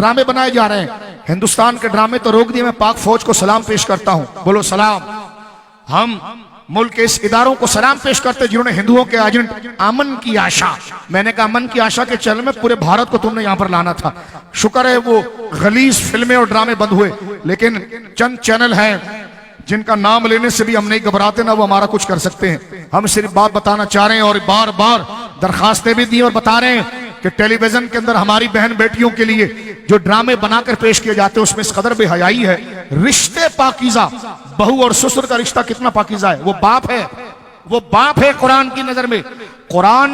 ड्रामे बनाए जा रहे हैं। हिंदुस्तान के ड्रामे तो रोक दिए। मैं पाक फौज को सलाम पेश करता हूं, बोलो सलाम। हम मुल्क के इस इदारों को सलाम पेश करते जिन्होंने हिंदुओं के एजेंट अमन की आशा, मैंने कहा अमन की आशा के चल में पूरे भारत को तुमने यहां पर लाना था। शुक्र है वो गलीज फिल्में और ड्रामे बंद हुए, लेकिन चंद चैनल हैं जिनका नाम लेने से भी हम नहीं घबराते, ना वो हमारा कुछ कर सकते हैं। हम सिर्फ बात बताना चाह रहे हैं और बार बार दरखास्तें भी दी और बता रहे हैं कि टेलीविजन के अंदर हमारी बहन बेटियों के लिए जो ड्रामे बनाकर पेश किए जाते हैं उसमें इस कदर बेहयाई है। रिश्ते पाकीज़ा, बहू और ससुर का रिश्ता कितना पाकीज़ा है। वो बाप है, वो बाप है कुरान की नजर में। कुरान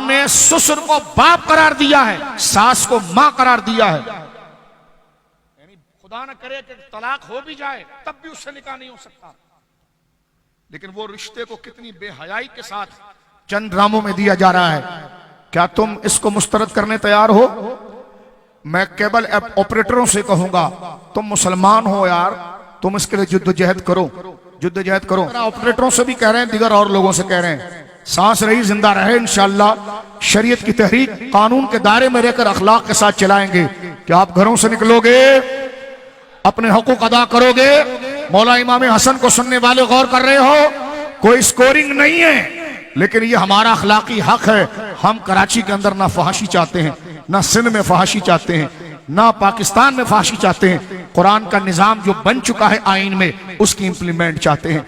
ने ससुर को बाप करार दिया है, सास को मां करार दिया है। यानी खुदा न करे कि तलाक हो भी जाए तब भी उससे निकाह नहीं हो सकता, लेकिन वो रिश्ते को कितनी बेहयाई के साथ चंद ड्रामों में दिया जा रहा है। क्या तुम इसको मुस्तरद करने तैयार हो? मैं केबल ऑपरेटरों से कहूंगा, तुम मुसलमान हो यार, तुम इसके लिए जिद्दोजहद करो, जिद्दोजहद करो। ऑपरेटरों से भी कह रहे हैं, दीगर और लोगों से कह रहे हैं, सांस रही जिंदा रहे इंशाअल्लाह शरीयत की तहरीक कानून के दायरे में रहकर अखलाक के साथ चलाएंगे। क्या आप घरों से निकलोगे, अपने हकूक अदा करोगे? मौला इमाम हसन को सुनने वाले गौर कर रहे हो, कोई स्कोरिंग नहीं है, लेकिन ये हमारा अखलाकी हक है। हम कराची के अंदर ना फहाशी चाहते हैं, ना सिंध में फहाशी चाहते हैं, ना पाकिस्तान में फहाशी चाहते हैं। कुरान का निजाम जो बन चुका है आईन में उसकी इंप्लीमेंट चाहते हैं।